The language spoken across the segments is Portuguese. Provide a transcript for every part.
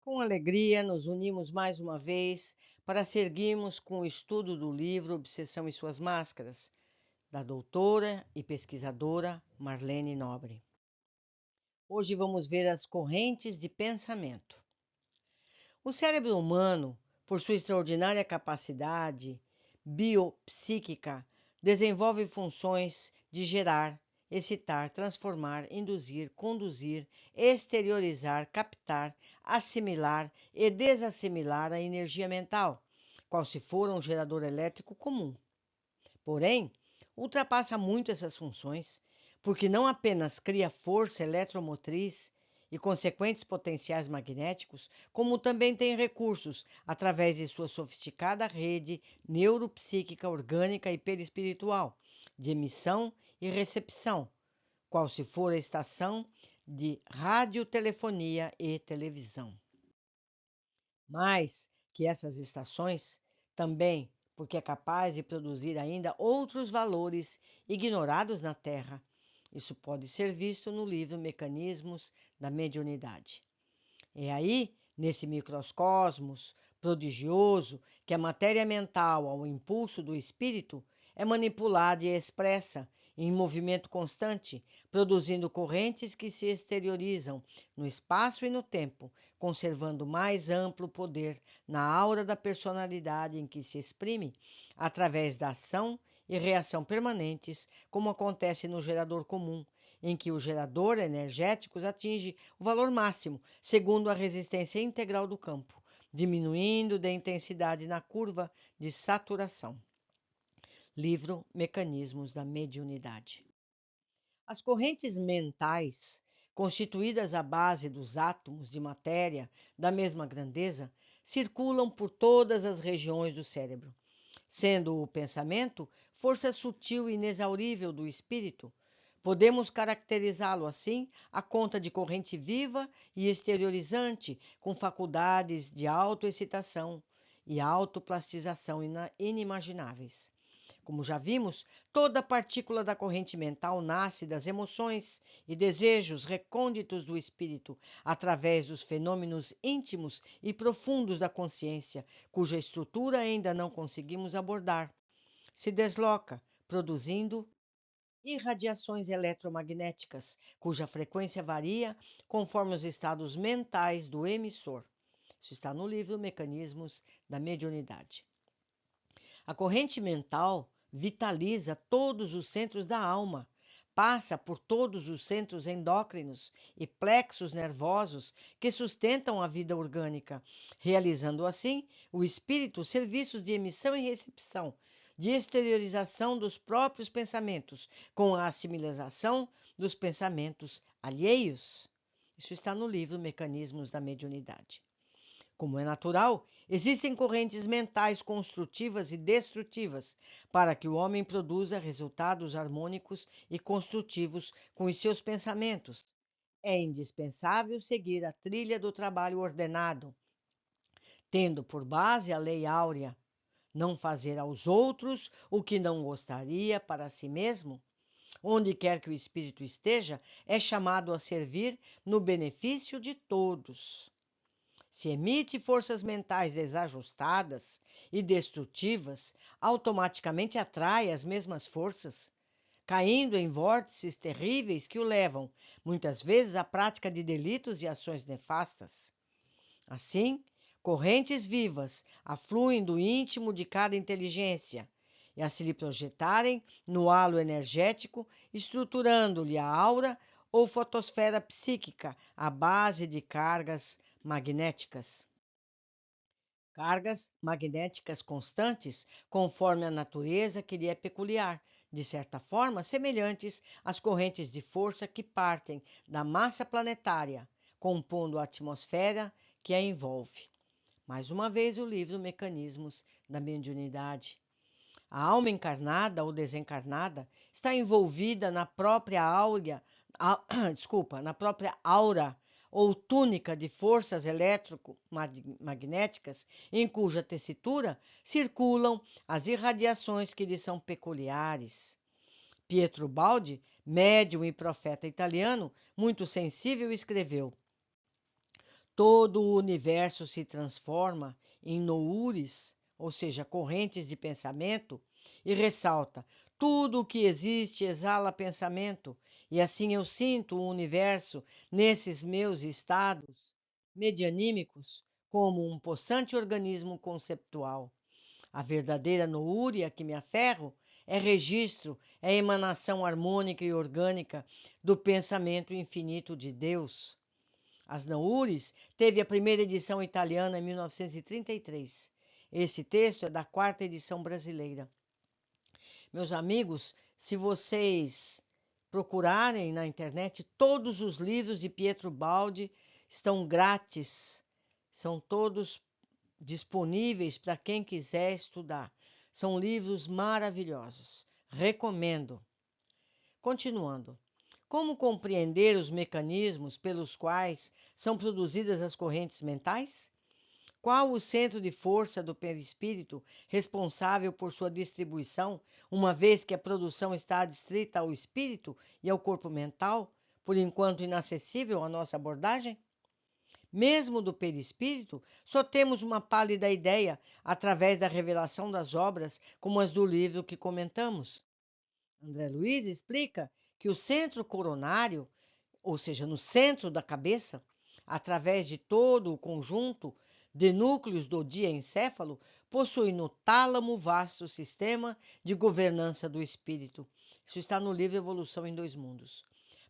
Com alegria, nos unimos mais uma vez para seguirmos com o estudo do livro Obsessão e Suas Máscaras, da doutora e pesquisadora Marlene Nobre. Hoje vamos ver as correntes de pensamento. O cérebro humano, por sua extraordinária capacidade biopsíquica, desenvolve funções de gerar, excitar, transformar, induzir, conduzir, exteriorizar, captar, assimilar e desassimilar a energia mental, qual se for um gerador elétrico comum. Porém, ultrapassa muito essas funções, porque não apenas cria força eletromotriz e consequentes potenciais magnéticos, como também tem recursos através de sua sofisticada rede neuropsíquica orgânica e perispiritual, de emissão e recepção, qual se for a estação de radiotelefonia e televisão. Mais que essas estações, também porque é capaz de produzir ainda outros valores ignorados na Terra. Isso pode ser visto no livro Mecanismos da Mediunidade. É aí, nesse microcosmos prodigioso, que a matéria mental, ao impulso do espírito, é manipulada e expressa em movimento constante, produzindo correntes que se exteriorizam no espaço e no tempo, conservando mais amplo poder na aura da personalidade em que se exprime, através da ação e reação permanentes, como acontece no gerador comum, em que o gerador energético atinge o valor máximo, segundo a resistência integral do campo, diminuindo de intensidade na curva de saturação. Livro Mecanismos da Mediunidade. As correntes mentais, constituídas à base dos átomos de matéria da mesma grandeza, circulam por todas as regiões do cérebro, sendo o pensamento força sutil e inexaurível do espírito. Podemos caracterizá-lo assim à conta de corrente viva e exteriorizante, com faculdades de autoexcitação e autoplastização inimagináveis. Como já vimos, toda partícula da corrente mental nasce das emoções e desejos recônditos do espírito, através dos fenômenos íntimos e profundos da consciência, cuja estrutura ainda não conseguimos abordar. Se desloca, produzindo irradiações eletromagnéticas, cuja frequência varia conforme os estados mentais do emissor. Isso está no livro Mecanismos da Mediunidade. A corrente mental vitaliza todos os centros da alma, passa por todos os centros endócrinos e plexos nervosos que sustentam a vida orgânica, realizando assim o espírito serviços de emissão e recepção, de exteriorização dos próprios pensamentos, com a assimilação dos pensamentos alheios. Isso está no livro Mecanismos da Mediunidade. Como é natural, existem correntes mentais construtivas e destrutivas para que o homem produza resultados harmônicos e construtivos com os seus pensamentos. É indispensável seguir a trilha do trabalho ordenado, tendo por base a lei áurea, não fazer aos outros o que não gostaria para si mesmo. Onde quer que o espírito esteja, é chamado a servir no benefício de todos. Se emite forças mentais desajustadas e destrutivas, automaticamente atrai as mesmas forças, caindo em vórtices terríveis que o levam, muitas vezes, à prática de delitos e ações nefastas. Assim, correntes vivas afluem do íntimo de cada inteligência e a se lhe projetarem no halo energético, estruturando-lhe a aura ou fotosfera psíquica à base de cargas magnéticas. Cargas magnéticas constantes, conforme a natureza que lhe é peculiar, de certa forma semelhantes às correntes de força que partem da massa planetária, compondo a atmosfera que a envolve. Mais uma vez, o livro Mecanismos da Mediunidade. A alma encarnada ou desencarnada está envolvida na própria áurea, na própria aura ou túnica de forças eletromagnéticas, em cuja tessitura circulam as irradiações que lhe são peculiares. Pietro Baldi, médium e profeta italiano, muito sensível, escreveu: Todo o universo se transforma em noures, ou seja, correntes de pensamento, e ressalta: tudo o que existe exala pensamento, e assim eu sinto o universo nesses meus estados medianímicos como um possante organismo conceptual. A verdadeira noúria a que me aferro é registro, é emanação harmônica e orgânica do pensamento infinito de Deus. As Naures teve a primeira edição italiana em 1933. Esse texto é da quarta edição brasileira. Meus amigos, se vocês procurarem na internet, todos os livros de Pietro Baldi estão grátis. São todos disponíveis para quem quiser estudar. São livros maravilhosos. Recomendo. Continuando. Como compreender os mecanismos pelos quais são produzidas as correntes mentais? Qual o centro de força do perispírito responsável por sua distribuição, uma vez que a produção está adstrita ao espírito e ao corpo mental, por enquanto inacessível à nossa abordagem? Mesmo do perispírito, só temos uma pálida ideia através da revelação das obras, como as do livro que comentamos. André Luiz explica que o centro coronário, ou seja, no centro da cabeça, através de todo o conjunto de núcleos do diencéfalo, possui no tálamo vasto sistema de governança do espírito. Isso está no livro Evolução em Dois Mundos.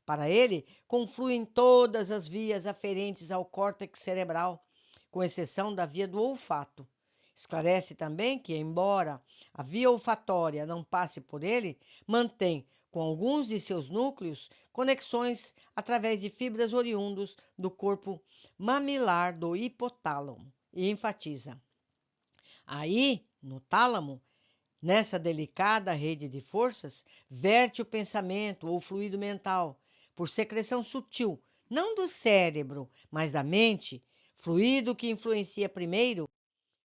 Para ele, confluem todas as vias aferentes ao córtex cerebral, com exceção da via do olfato. Esclarece também que, embora a via olfatória não passe por ele, mantém, com alguns de seus núcleos, conexões através de fibras oriundos do corpo mamilar do hipotálamo, e enfatiza. Aí, no tálamo, nessa delicada rede de forças, verte o pensamento ou fluido mental, por secreção sutil, não do cérebro, mas da mente, fluido que influencia primeiro,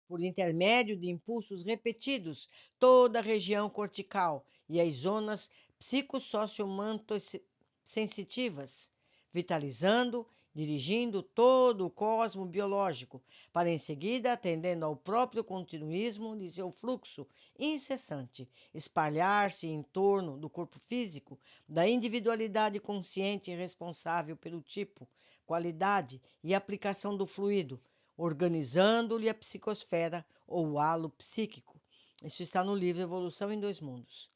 por intermédio de impulsos repetidos, toda a região cortical e as zonas psicossociomantosensitivas, vitalizando, dirigindo todo o cosmo biológico, para em seguida, atendendo ao próprio continuismo de seu fluxo incessante, espalhar-se em torno do corpo físico, da individualidade consciente e responsável pelo tipo, qualidade e aplicação do fluido, organizando-lhe a psicosfera ou o halo psíquico. Isso está no livro Evolução em Dois Mundos.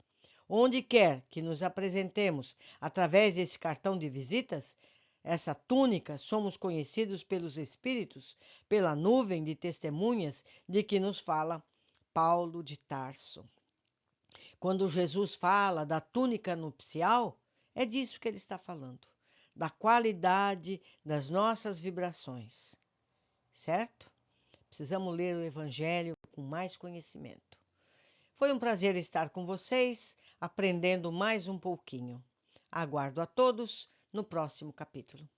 Onde quer que nos apresentemos através desse cartão de visitas, essa túnica, somos conhecidos pelos espíritos, pela nuvem de testemunhas de que nos fala Paulo de Tarso. Quando Jesus fala da túnica nupcial, é disso que ele está falando, da qualidade das nossas vibrações. Certo? Precisamos ler o Evangelho com mais conhecimento. Foi um prazer estar com vocês, aprendendo mais um pouquinho. Aguardo a todos no próximo capítulo.